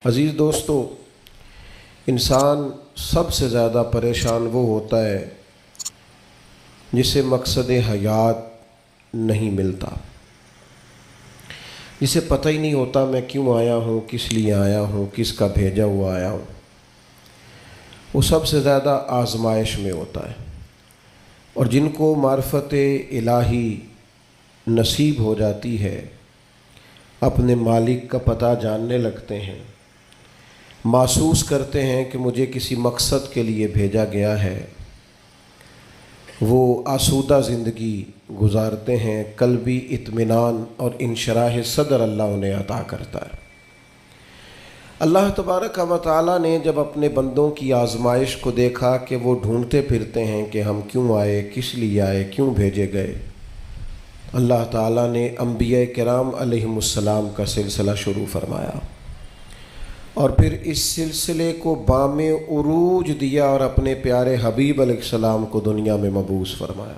عزیز دوستو، انسان سب سے زیادہ پریشان وہ ہوتا ہے جسے مقصد حیات نہیں ملتا، جسے پتہ ہی نہیں ہوتا میں کیوں آیا ہوں، کس لیے آیا ہوں، کس کا بھیجا ہوا آیا ہوں۔ وہ سب سے زیادہ آزمائش میں ہوتا ہے، اور جن کو معرفت الہی نصیب ہو جاتی ہے اپنے مالک کا پتہ جاننے لگتے ہیں، محسوس کرتے ہیں کہ مجھے کسی مقصد کے لیے بھیجا گیا ہے، وہ آسودہ زندگی گزارتے ہیں، قلبی اطمینان اور انشراح صدر اللہ انہیں عطا کرتا ہے۔ اللہ تبارک و تعالیٰ نے جب اپنے بندوں کی آزمائش کو دیکھا کہ وہ ڈھونڈتے پھرتے ہیں کہ ہم کیوں آئے، کس لیے آئے، کیوں بھیجے گئے، اللہ تعالیٰ نے انبیاء کرام علیہم السلام کا سلسلہ شروع فرمایا، اور پھر اس سلسلے کو بام عروج دیا اور اپنے پیارے حبیب علیہ السلام کو دنیا میں مبعوث فرمایا،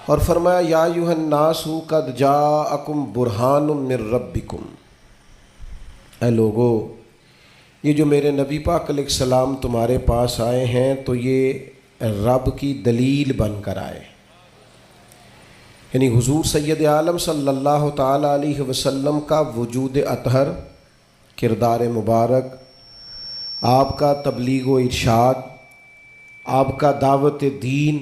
اور فرمایا یا ایھا الناس قد جاءکم برہان من ربکم، اے لوگو یہ جو میرے نبی پاک علیہ السلام تمہارے پاس آئے ہیں تو یہ رب کی دلیل بن کر آئے، یعنی حضور سید عالم صلی اللہ تعالی علیہ وسلم کا وجود اطہر، کردار مبارک، آپ کا تبلیغ و ارشاد، آپ کا دعوت دین،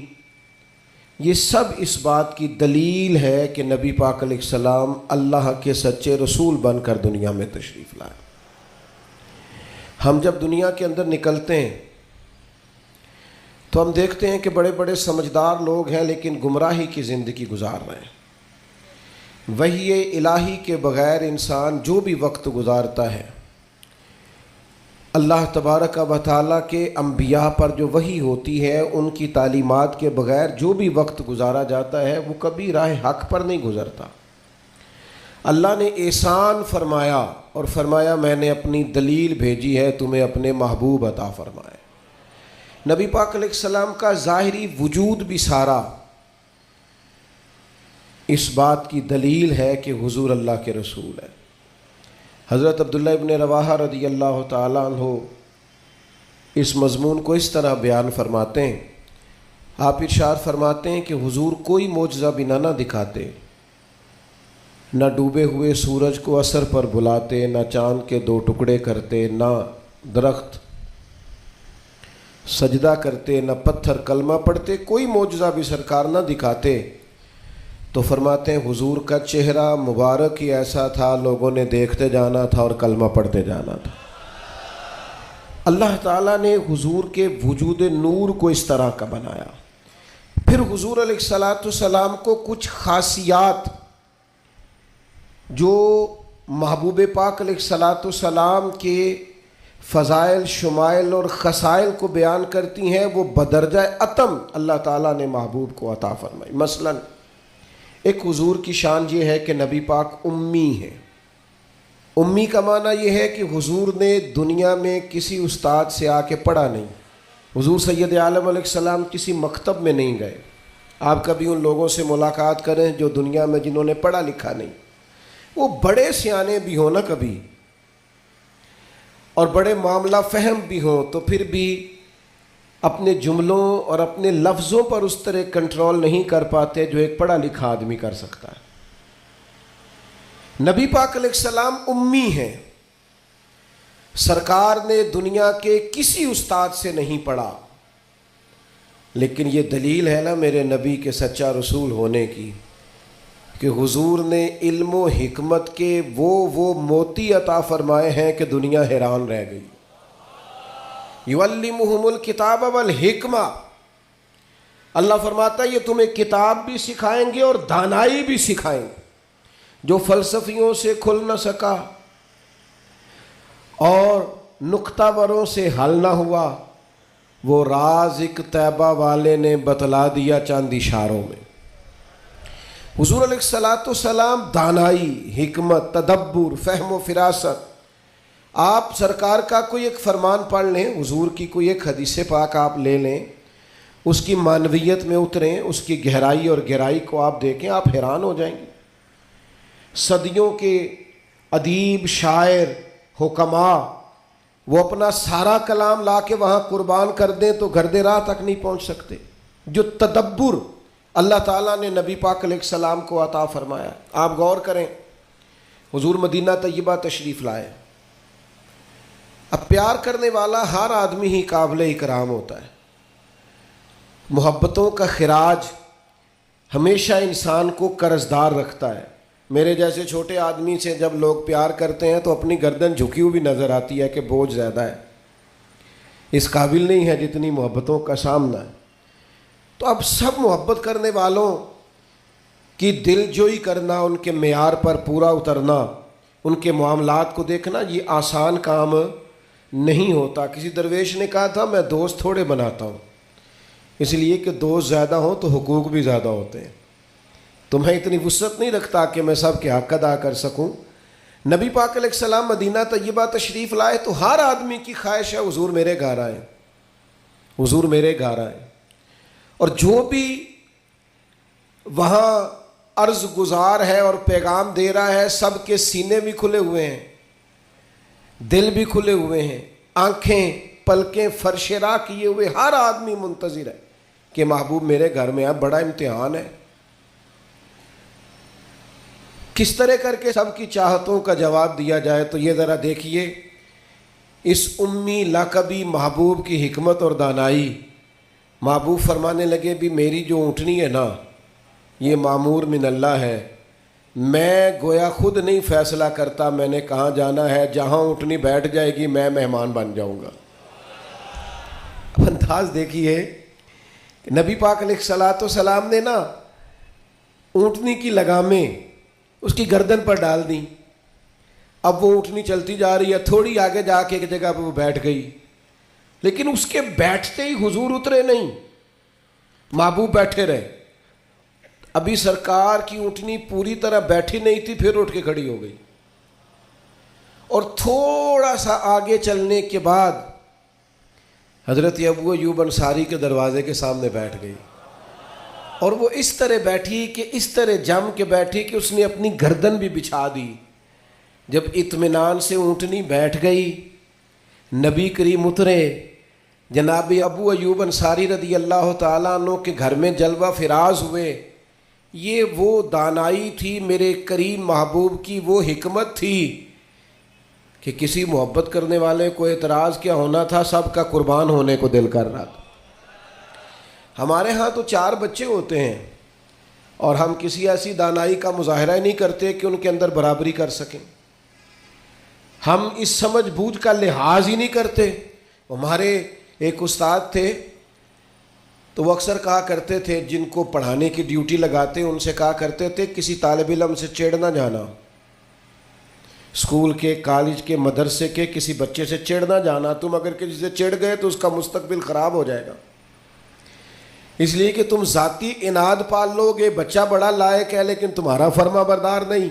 یہ سب اس بات کی دلیل ہے کہ نبی پاک علیہ السلام اللہ کے سچے رسول بن کر دنیا میں تشریف لائے۔ ہم جب دنیا کے اندر نکلتے ہیں تو ہم دیکھتے ہیں کہ بڑے بڑے سمجھدار لوگ ہیں لیکن گمراہی کی زندگی گزار رہے ہیں۔ وحی الہی کے بغیر انسان جو بھی وقت گزارتا ہے، اللہ تبارک و تعالیٰ کے انبیاء پر جو وحی ہوتی ہے ان کی تعلیمات کے بغیر جو بھی وقت گزارا جاتا ہے وہ کبھی راہ حق پر نہیں گزرتا۔ اللہ نے احسان فرمایا اور فرمایا میں نے اپنی دلیل بھیجی ہے تمہیں اپنے محبوب عطا فرمائے۔ نبی پاک علیہ السلام کا ظاہری وجود بھی سارا اس بات کی دلیل ہے کہ حضور اللہ کے رسول ہے۔ حضرت عبداللہ ابن رواحہ رضی اللہ تعالیٰ عنہ اس مضمون کو اس طرح بیان فرماتے ہیں، آپ ارشاد فرماتے ہیں کہ حضور کوئی معجزہ بھی نہ دکھاتے، نہ ڈوبے ہوئے سورج کو عصر پر بلاتے، نہ چاند کے 2 ٹکڑے کرتے، نہ درخت سجدہ کرتے، نہ پتھر کلمہ پڑھتے، کوئی معجزہ بھی سرکار نہ دکھاتے، تو فرماتے ہیں حضور کا چہرہ مبارک ہی ایسا تھا لوگوں نے دیکھتے جانا تھا اور کلمہ پڑھتے جانا تھا۔ اللہ تعالیٰ نے حضور کے وجود نور کو اس طرح کا بنایا۔ پھر حضور علیہ السلام کو کچھ خاصیات جو محبوب پاک علیہ السلام کے فضائل، شمائل اور خصائل کو بیان کرتی ہیں، وہ بدرجہ اتم اللہ تعالیٰ نے محبوب کو عطا فرمائی۔ مثلاً ایک حضور کی شان یہ ہے کہ نبی پاک امی ہے۔ امی کا معنی یہ ہے کہ حضور نے دنیا میں کسی استاد سے آ کے پڑھا نہیں، حضور سید عالم علیہ السلام کسی مکتب میں نہیں گئے۔ آپ کبھی ان لوگوں سے ملاقات کریں جو دنیا میں جنہوں نے پڑھا لکھا نہیں، وہ بڑے سیانے بھی ہوں نا کبھی، اور بڑے معاملہ فہم بھی ہوں، تو پھر بھی اپنے جملوں اور اپنے لفظوں پر اس طرح کنٹرول نہیں کر پاتے جو ایک پڑھا لکھا آدمی کر سکتا ہے۔ نبی پاک علیہ السلام امی ہیں، سرکار نے دنیا کے کسی استاد سے نہیں پڑھا، لیکن یہ دلیل ہے نا میرے نبی کے سچا رسول ہونے کی کہ حضور نے علم و حکمت کے وہ موتی عطا فرمائے ہیں کہ دنیا حیران رہ گئی۔ یعلمہم الکتاب والحکمہ، اللہ فرماتا ہے یہ تمہیں کتاب بھی سکھائیں گے اور دانائی بھی سکھائیں گے۔ جو فلسفیوں سے کھل نہ سکا اور نکتہ وروں سے حل نہ ہوا، وہ راز ایک طیبہ والے نے بتلا دیا چند اشاروں میں۔ حضور علیہ السلام دانائی، حکمت، تدبر، فہم و فراست، آپ سرکار کا کوئی ایک فرمان پڑھ لیں، حضور کی کوئی ایک حدیث پاک آپ لے لیں، اس کی معنویت میں اتریں، اس کی گہرائی اور گہرائی کو آپ دیکھیں، آپ حیران ہو جائیں گے۔ صدیوں کے ادیب، شاعر، حکما وہ اپنا سارا کلام لا کے وہاں قربان کر دیں تو گرد راہ تک نہیں پہنچ سکتے. جو تدبر اللہ تعالیٰ نے نبی پاک علیہ السلام کو عطا فرمایا. آپ غور کریں, حضور مدینہ طیبہ تشریف لائے. اب پیار کرنے والا ہر آدمی ہی قابل اکرام ہوتا ہے. محبتوں کا خراج ہمیشہ انسان کو قرضدار رکھتا ہے. میرے جیسے چھوٹے آدمی سے جب لوگ پیار کرتے ہیں تو اپنی گردن جھکی ہوئی نظر آتی ہے کہ بوجھ زیادہ ہے, اس قابل نہیں ہے جتنی محبتوں کا سامنا ہے. تو اب سب محبت کرنے والوں کی دل جوئی کرنا, ان کے معیار پر پورا اترنا, ان کے معاملات کو دیکھنا, یہ آسان کام نہیں ہوتا. کسی درویش نے کہا تھا میں دوست تھوڑے بناتا ہوں, اس لیے کہ دوست زیادہ ہوں تو حقوق بھی زیادہ ہوتے ہیں. تو میں اتنی وسعت نہیں رکھتا کہ میں سب کے حق ادا کر سکوں. نبی پاک علیہ السلام مدینہ طیبہ تشریف لائے تو ہر آدمی کی خواہش ہے حضور میرے گھر آئیں, حضور میرے گھر آئیں. اور جو بھی وہاں عرض گزار ہے اور پیغام دے رہا ہے, سب کے سینے بھی کھلے ہوئے ہیں, دل بھی کھلے ہوئے ہیں, آنکھیں پلکیں فرش راہ کیے ہوئے ہر آدمی منتظر ہے کہ محبوب میرے گھر میں. اب بڑا امتحان ہے کس طرح کر کے سب کی چاہتوں کا جواب دیا جائے. تو یہ ذرا دیکھیے اس امی لقبی محبوب کی حکمت اور دانائی. محبوب فرمانے لگے بھی میری جو اونٹنی ہے نا یہ معمور من اللہ ہے, میں گویا خود نہیں فیصلہ کرتا میں نے کہاں جانا ہے, جہاں اونٹنی بیٹھ جائے گی میں مہمان بن جاؤں گا. اب انداز دیکھیے نبی پاک علیہ الصلوۃ والسلام نے نا اونٹنی کی لگامیں اس کی گردن پر ڈال دیں. اب وہ اونٹنی چلتی جا رہی ہے, تھوڑی آگے جا کے ایک جگہ پہ وہ بیٹھ گئی, لیکن اس کے بیٹھتے ہی حضور اترے نہیں, محبوب بیٹھے رہے. ابھی سرکار کی اونٹنی پوری طرح بیٹھی نہیں تھی, پھر اٹھ کے کھڑی ہو گئی اور تھوڑا سا آگے چلنے کے بعد حضرت ابو ایوب انصاری کے دروازے کے سامنے بیٹھ گئی. اور وہ اس طرح بیٹھی کہ اس طرح جم کے بیٹھی کہ اس نے اپنی گردن بھی بچھا دی. جب اطمینان سے اونٹنی بیٹھ گئی, نبی کریم اترے, جناب ابو ایوب انصاری رضی اللہ تعالیٰ عنہ کے گھر میں جلوہ فراز ہوئے. یہ وہ دانائی تھی میرے کریم محبوب کی, وہ حکمت تھی کہ کسی محبت کرنے والے کو اعتراض کیا ہونا تھا, سب کا قربان ہونے کو دل کر رہا تھا. ہمارے ہاں تو 4 بچے ہوتے ہیں اور ہم کسی ایسی دانائی کا مظاہرہ نہیں کرتے کہ ان کے اندر برابری کر سکیں. ہم اس سمجھ بوجھ کا لحاظ ہی نہیں کرتے. ہمارے ایک استاد تھے تو وہ اکثر کہا کرتے تھے, جن کو پڑھانے کی ڈیوٹی لگاتے ان سے کہا کرتے تھے کسی طالب علم سے چڑ نہ جانا, اسکول کے کالج کے مدرسے کے کسی بچے سے چڑ نہ جانا. تم اگر کسی سے چڑ گئے تو اس کا مستقبل خراب ہو جائے گا, اس لیے کہ تم ذاتی اناد پال لو گے. بچہ بڑا لائق ہے لیکن تمہارا فرما بردار نہیں,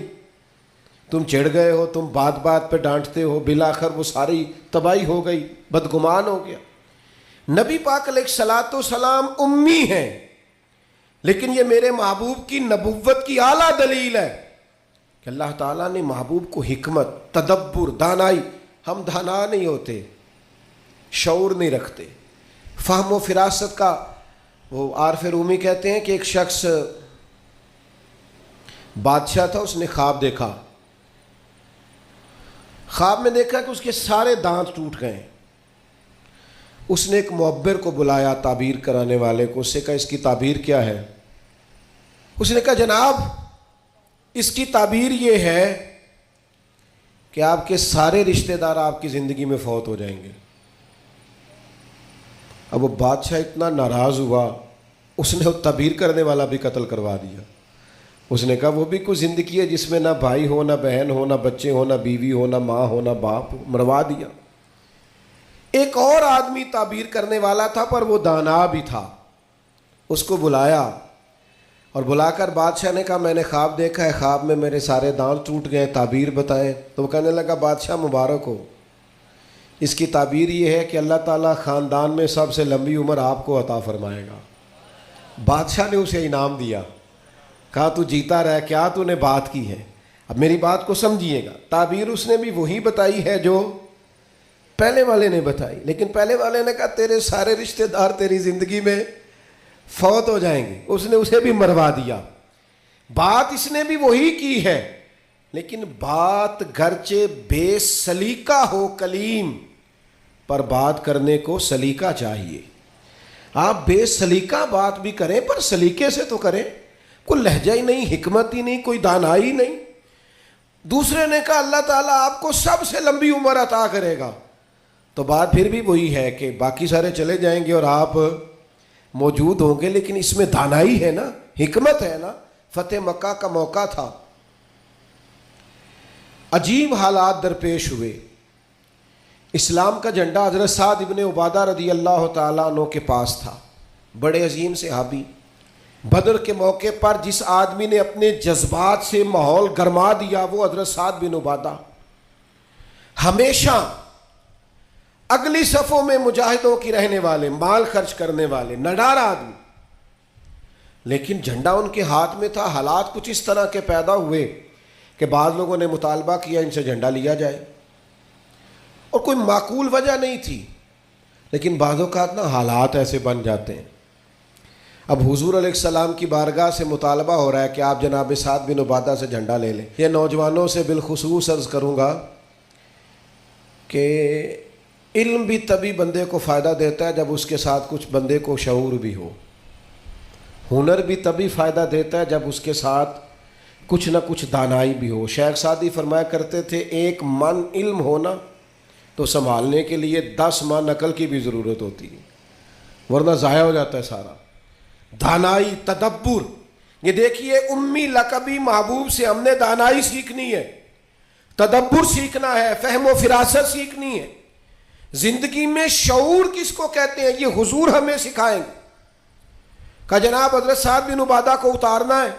تم چڑھ گئے ہو, تم بات بات پہ ڈانٹتے ہو, بالآخر وہ ساری تباہی ہو گئی, بدگمان ہو گیا. نبی پاک علیہ الصلوۃ والسلام امی ہیں, لیکن یہ میرے محبوب کی نبوت کی اعلیٰ دلیل ہے کہ اللہ تعالیٰ نے محبوب کو حکمت, تدبر, دانائی. ہم دانا نہیں ہوتے, شعور نہیں رکھتے, فہم و فراست کا. وہ عارف رومی کہتے ہیں کہ ایک شخص بادشاہ تھا, اس نے خواب دیکھا. خواب میں دیکھا کہ اس کے سارے دانت ٹوٹ گئے. اس نے ایک معبر کو بلایا, تعبیر کرانے والے کو, اس سے کہا اس کی تعبیر کیا ہے؟ اس نے کہا جناب اس کی تعبیر یہ ہے کہ آپ کے سارے رشتہ دار آپ کی زندگی میں فوت ہو جائیں گے. اب وہ بادشاہ اتنا ناراض ہوا, اس نے وہ تعبیر کرنے والا بھی قتل کروا دیا. اس نے کہا وہ بھی کوئی زندگی ہے جس میں نہ بھائی ہو, نہ بہن ہو, نہ بچے ہو, نہ بیوی ہو, نہ ماں ہو, نہ باپ ہو, مروا دیا. ایک اور آدمی تعبیر کرنے والا تھا پر وہ دانا بھی تھا, اس کو بلایا اور بلا کر بادشاہ نے کہا میں نے خواب دیکھا ہے, خواب میں میرے سارے دانت ٹوٹ گئے, تعبیر بتائیں. تو وہ کہنے لگا بادشاہ مبارک ہو, اس کی تعبیر یہ ہے کہ اللہ تعالیٰ خاندان میں سب سے لمبی عمر آپ کو عطا فرمائے گا. بادشاہ نے اسے انعام دیا, کہا تو جیتا رہ, کیا تو نے بات کی ہے. اب میری بات کو سمجھیے گا، تعبیر اس نے بھی وہی بتائی ہے جو پہلے والے نے بتائی، لیکن پہلے والے نے کہا تیرے سارے رشتہ دار تیری زندگی میں فوت ہو جائیں گے، اس نے اسے بھی مروا دیا۔ بات اس نے بھی وہی کی ہے، لیکن بات گرچہ بے سلیقہ ہو کلیم، پر بات کرنے کو سلیقہ چاہیے۔ آپ بے سلیقہ بات بھی کریں پر سلیقے سے تو کریں، کوئی لہجہ ہی نہیں، حکمت ہی نہیں، کوئی دانائی نہیں۔ دوسرے نے کہا اللہ تعالیٰ آپ کو سب سے لمبی عمر عطا کرے گا، تو بات پھر بھی وہی ہے کہ باقی سارے چلے جائیں گے اور آپ موجود ہوں گے، لیکن اس میں دانائی ہے نا، حکمت ہے نا۔ فتح مکہ کا موقع تھا، عجیب حالات درپیش ہوئے۔ اسلام کا جھنڈا حضرت سعد ابن عبادہ رضی اللہ تعالیٰ عنہ کے پاس تھا، بڑے عظیم صحابی۔ بدر کے موقع پر جس آدمی نے اپنے جذبات سے ماحول گرما دیا وہ حضرت سعد بن عبادہ، ہمیشہ اگلی صفوں میں مجاہدوں کی رہنے والے، مال خرچ کرنے والے، نڈار آدمی، لیکن جھنڈا ان کے ہاتھ میں تھا۔ حالات کچھ اس طرح کے پیدا ہوئے کہ بعض لوگوں نے مطالبہ کیا ان سے جھنڈا لیا جائے، اور کوئی معقول وجہ نہیں تھی، لیکن بعض اوقات نا حالات ایسے بن جاتے ہیں۔ اب حضور علیہ السلام کی بارگاہ سے مطالبہ ہو رہا ہے کہ آپ جناب سعد بن عبادہ سے جھنڈا لے لیں۔ یہ نوجوانوں سے بالخصوص عرض کروں گا کہ علم بھی تبھی بندے کو فائدہ دیتا ہے جب اس کے ساتھ کچھ بندے کو شعور بھی ہو، ہنر بھی تبھی فائدہ دیتا ہے جب اس کے ساتھ کچھ نہ کچھ دانائی بھی ہو۔ شیخ سعدی فرمایا کرتے تھے 1 من علم ہونا تو سنبھالنے کے لیے 10 من عقل کی بھی ضرورت ہوتی ہے، ورنہ ضائع ہو جاتا ہے سارا۔ دانائی، تدبر، یہ دیکھیے امی لقبی محبوب سے ہم نے دانائی سیکھنی ہے، تدبر سیکھنا ہے، فہم و فراست سیکھنی ہے۔ زندگی میں شعور کس کو کہتے ہیں یہ حضور ہمیں سکھائیں گے۔ کہ جناب حضرت سعد بن عبادہ کو اتارنا ہے۔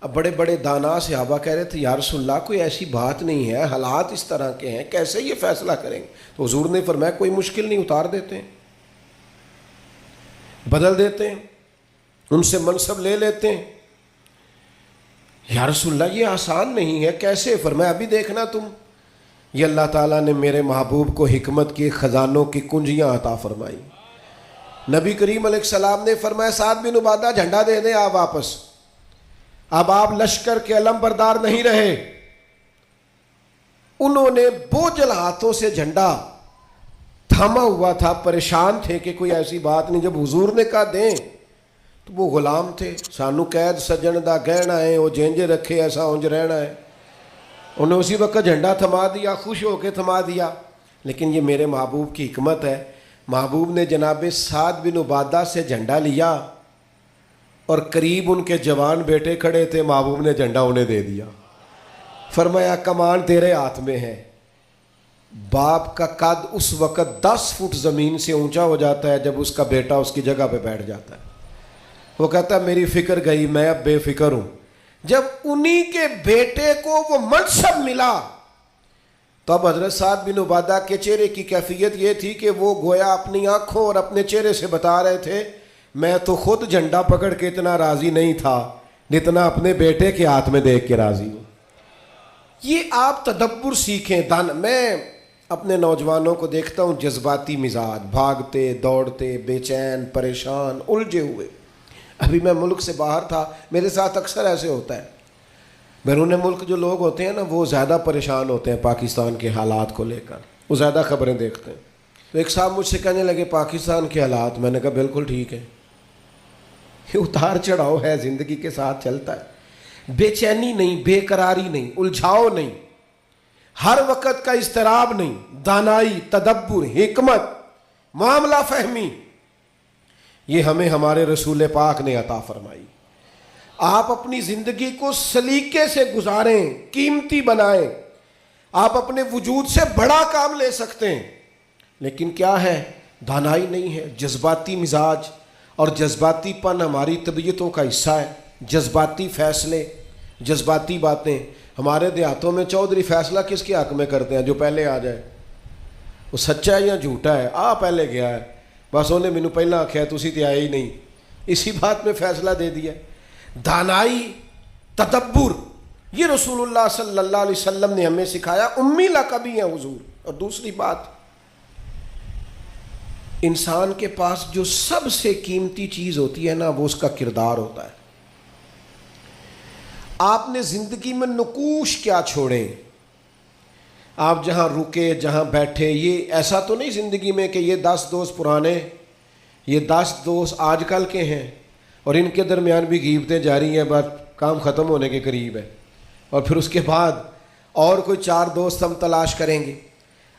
اب بڑے بڑے دانا صحابہ کہہ رہے تھے یا رسول اللہ کوئی ایسی بات نہیں ہے، حالات اس طرح کے ہیں، کیسے یہ فیصلہ کریں گے؟ تو حضور نے فرمایا کوئی مشکل نہیں، اتار دیتے ہیں، بدل دیتے ہیں، ان سے منصب لے لیتے ہیں۔ یا رسول اللہ یہ آسان نہیں ہے، کیسے؟ فرمایا ابھی دیکھنا تم، یہ اللہ تعالیٰ نے میرے محبوب کو حکمت کی خزانوں کی کنجیاں عطا فرمائی۔ نبی کریم علیہ السلام نے فرمایا سعد بن عبادہ جھنڈا دے دیں آپ واپس، اب آپ لشکر کے علم بردار نہیں رہے۔ انہوں نے بوجھل ہاتھوں سے جھنڈا تھاما ہوا تھا، پریشان تھے کہ کوئی ایسی بات نہیں۔ جب حضور نے کہا دیں تو وہ غلام تھے، سانو قید سجن دا گہنا ہے، وہ جینج رکھے ایسا اونج رہنا ہے۔ انہیں اسی وقت جھنڈا تھما دیا، خوش ہو کے تھما دیا۔ لیکن یہ میرے محبوب کی حکمت ہے، محبوب نے جناب سعد بن عبادہ سے جھنڈا لیا اور قریب ان کے جوان بیٹے کھڑے تھے، محبوب نے جھنڈا انہیں دے دیا۔ فرمایا کمان تیرے ہاتھ میں ہے۔ باپ کا قد اس وقت 10 فٹ زمین سے اونچا ہو جاتا ہے جب اس کا بیٹا اس کی جگہ پہ بیٹھ جاتا ہے۔ وہ کہتا ہے میری فکر گئی، میں اب بے فکر ہوں۔ جب انہی کے بیٹے کو وہ منصب ملا تو اب حضرت سعد بن عبادہ کے چہرے کی کیفیت یہ تھی کہ وہ گویا اپنی آنکھوں اور اپنے چہرے سے بتا رہے تھے میں تو خود جھنڈا پکڑ کے اتنا راضی نہیں تھا جتنا اپنے بیٹے کے ہاتھ میں دیکھ کے راضی ہوں۔ یہ آپ تدبر سیکھیں۔ میں اپنے نوجوانوں کو دیکھتا ہوں جذباتی مزاج، بھاگتے دوڑتے، بے چین، پریشان، الجھے ہوئے۔ ابھی میں ملک سے باہر تھا، میرے ساتھ اکثر ایسے ہوتا ہے، بیرون ملک جو لوگ ہوتے ہیں نا وہ زیادہ پریشان ہوتے ہیں پاکستان کے حالات کو لے کر، وہ زیادہ خبریں دیکھتے ہیں۔ تو ایک صاحب مجھ سے کہنے لگے پاکستان کے حالات، میں نے کہا بالکل ٹھیک ہے، یہ اتار چڑھاؤ ہے، زندگی کے ساتھ چلتا ہے، بے چینی نہیں، بے قراری نہیں، الجھاؤ نہیں، ہر وقت کا اضطراب نہیں، دانائی، تدبر، حکمت، معاملہ فہمی، یہ ہمیں ہمارے رسول پاک نے عطا فرمائی۔ آپ اپنی زندگی کو سلیقے سے گزاریں، قیمتی بنائیں۔ آپ اپنے وجود سے بڑا کام لے سکتے ہیں، لیکن کیا ہے؟ دانائی نہیں ہے، جذباتی مزاج، اور جذباتی پن ہماری طبیعتوں کا حصہ ہے۔ جذباتی فیصلے، جذباتی باتیں۔ ہمارے دیہاتوں میں چودھری فیصلہ کس کے حق میں کرتے ہیں؟ جو پہلے آ جائے، وہ سچا ہے یا جھوٹا ہے، پہلے گیا ہے، بس انہیں مینوں پہلا آخیا تسی تے آئے ہی نہیں، اسی بات میں فیصلہ دے دیا۔ دانائی، تدبر، یہ رسول اللہ صلی اللہ علیہ وسلم نے ہمیں سکھایا، امی لقبی ہیں حضور۔ اور دوسری بات، انسان کے پاس جو سب سے قیمتی چیز ہوتی ہے نا، وہ اس کا کردار ہوتا ہے۔ آپ نے زندگی میں نقوش کیا چھوڑے، آپ جہاں رکے، جہاں بیٹھے، یہ ایسا تو نہیں زندگی میں کہ یہ 10 دوست پرانے، یہ 10 دوست آج کل کے ہیں اور ان کے درمیان بھی غیبتیں جاری ہیں، بس کام ختم ہونے کے قریب ہے، اور پھر اس کے بعد اور کوئی 4 دوست ہم تلاش کریں گے۔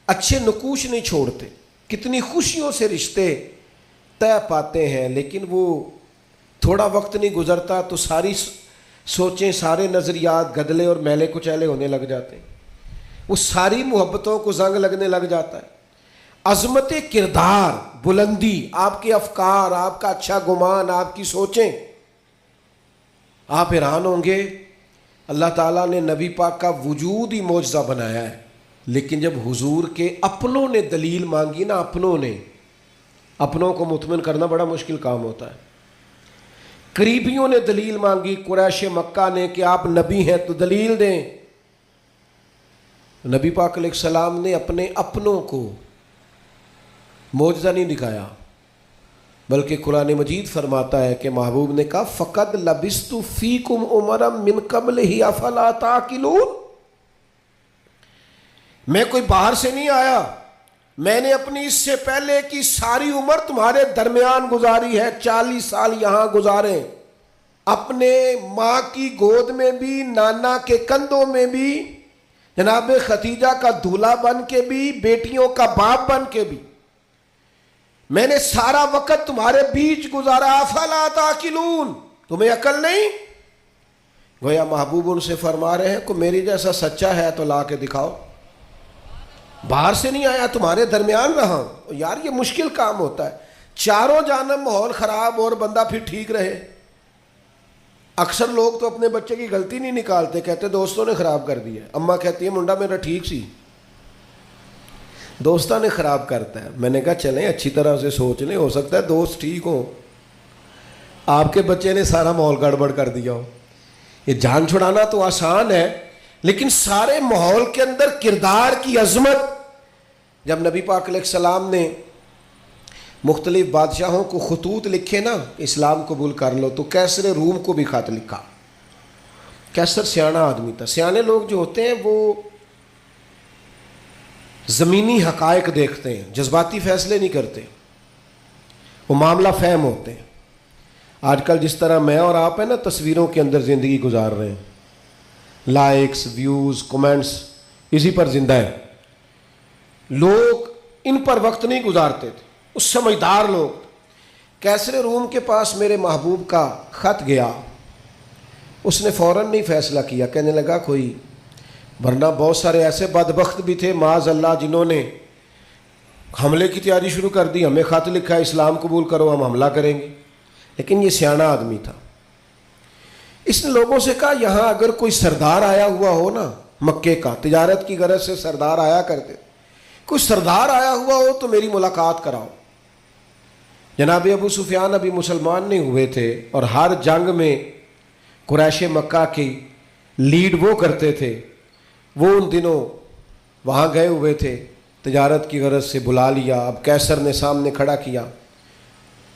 اچھے نقوش نہیں چھوڑتے، کتنی خوشیوں سے رشتے طے پاتے ہیں، لیکن وہ تھوڑا وقت نہیں گزرتا تو ساری سوچیں، سارے نظریات گدلے اور میلے کچیلے ہونے لگ جاتے ہیں، وہ ساری محبتوں کو زنگ لگنے لگ جاتا ہے۔ عظمت کردار، بلندی، آپ کے افکار، آپ کا اچھا گمان، آپ کی سوچیں، آپ حیران ہوں گے اللہ تعالیٰ نے نبی پاک کا وجود ہی معجزہ بنایا ہے، لیکن جب حضور کے اپنوں نے دلیل مانگی نا، اپنوں کو مطمئن کرنا بڑا مشکل کام ہوتا ہے۔ قریبیوں نے دلیل مانگی، قریش مکہ نے، کہ آپ نبی ہیں تو دلیل دیں۔ نبی پاک علیہ السلام نے اپنے اپنوں کو معجزہ نہیں دکھایا، بلکہ قرآن مجید فرماتا ہے کہ محبوب نے کہا فَقَدْ لَبِثْتُ فِيكُمْ عُمَرًا مِّن قَبْلِهِ أَفَلَا تَعْقِلُونَ، میں کوئی باہر سے نہیں آیا، میں نے اپنی اس سے پہلے کی ساری عمر تمہارے درمیان گزاری ہے، 40 سال یہاں گزارے، اپنے ماں کی گود میں بھی، نانا کے کندھوں میں بھی، جناب ختیجہ کا دولہا بن کے بھی، بیٹیوں کا باپ بن کے بھی، میں نے سارا وقت تمہارے بیچ گزارا، افلا تعقلون، تمہیں عقل نہیں؟ گویا محبوب ان سے فرما رہے ہیں کہ میری جیسا سچا ہے تو لا کے دکھاؤ، باہر سے نہیں آیا، تمہارے درمیان رہا ہوں۔ یار یہ مشکل کام ہوتا ہے، چاروں جانب ماحول خراب اور بندہ پھر ٹھیک رہے۔ اکثر لوگ تو اپنے بچے کی غلطی نہیں نکالتے، کہتے دوستوں نے خراب کر دیا، اماں کہتی ہے منڈا میرا ٹھیک سی، دوستوں نے خراب کرتا ہے۔ میں نے کہا چلیں اچھی طرح سے سوچ لیں، ہو سکتا ہے دوست ٹھیک ہوں، آپ کے بچے نے سارا ماحول گڑبڑ کر دیا ہو۔ یہ جان چھڑانا تو آسان ہے، لیکن سارے ماحول کے اندر کردار کی عظمت۔ جب نبی پاک علیہ السلام نے مختلف بادشاہوں کو خطوط لکھے نا، اسلام قبول کر لو، تو کیسر روم کو بھی خط لکھا۔ کیسر سیانا آدمی تھا۔ سیانے لوگ جو ہوتے ہیں وہ زمینی حقائق دیکھتے ہیں، جذباتی فیصلے نہیں کرتے، وہ معاملہ فہم ہوتے ہیں۔ آج کل جس طرح میں اور آپ ہیں نا تصویروں کے اندر زندگی گزار رہے ہیں، لائکس، ویوز، کمنٹس، اسی پر زندہ ہے۔ لوگ ان پر وقت نہیں گزارتے تھے، اس سمجھدار لوگ۔ کیسر روم کے پاس میرے محبوب کا خط گیا، اس نے فوراً نہیں فیصلہ کیا، کہنے لگا کوئی، ورنہ بہت سارے ایسے بدبخت بھی تھے معاذ اللہ جنہوں نے حملے کی تیاری شروع کر دی، ہمیں خط لکھا ہے اسلام قبول کرو ہم حملہ کریں گے، لیکن یہ سیانا آدمی تھا۔ اس نے لوگوں سے کہا یہاں اگر کوئی سردار آیا ہوا ہو نا، مکے کا، تجارت کی غرض سے سردار آیا کرتے، کوئی سردار آیا ہوا ہو تو میری ملاقات کراؤ۔ جناب ابو سفیان ابھی مسلمان نہیں ہوئے تھے، اور ہر جنگ میں قریش مکہ کی لیڈ وہ کرتے تھے، وہ ان دنوں وہاں گئے ہوئے تھے، تجارت کی غرض سے بلا لیا۔ اب کیسر نے سامنے کھڑا کیا،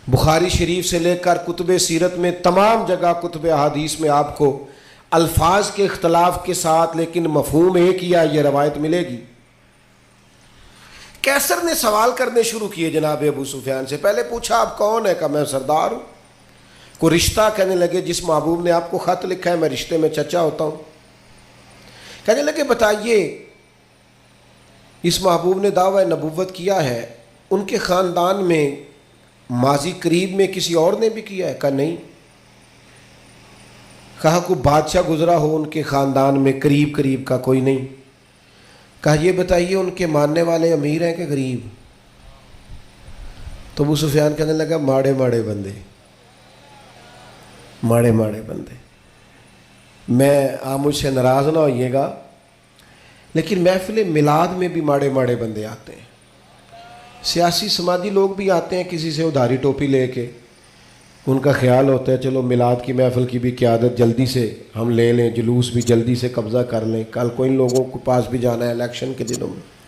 بخاری شریف سے لے کر کتب سیرت میں تمام جگہ، کتب احادیث میں آپ کو الفاظ کے اختلاف کے ساتھ لیکن مفہوم ایک ہی ہے، یہ روایت ملے گی۔ کیسر نے سوال کرنے شروع کیے جناب ابو سفیان سے۔ پہلے پوچھا آپ کون ہے؟ کہا میں سردار ہوں۔ کوئی رشتہ؟ کہنے لگے جس محبوب نے آپ کو خط لکھا ہے میں رشتے میں چچا ہوتا ہوں۔ کہنے لگے بتائیے، اس محبوب نے دعویٰ نبوت کیا ہے، ان کے خاندان میں ماضی قریب میں کسی اور نے بھی کیا ہے؟ کہا نہیں۔ کہا کوئی بادشاہ گزرا ہو ان کے خاندان میں قریب کا؟ کوئی نہیں۔ کہا یہ بتائیے ان کے ماننے والے امیر ہیں کہ غریب؟ تو ابو سفیان کہنے لگا ماڑے ماڑے بندے، ماڑے ماڑے بندے۔ میں آپ مجھ سے ناراض نہ ہوئیے گا، لیکن محفل میلاد میں بھی ماڑے ماڑے بندے آتے ہیں، سیاسی سماجی لوگ بھی آتے ہیں کسی سے ادھاری ٹوپی لے کے، ان کا خیال ہوتا ہے چلو میلاد کی محفل کی بھی قیادت جلدی سے ہم لے لیں، جلوس بھی جلدی سے قبضہ کر لیں، کل کو ان لوگوں کے پاس بھی جانا ہے الیکشن کے دنوں میں۔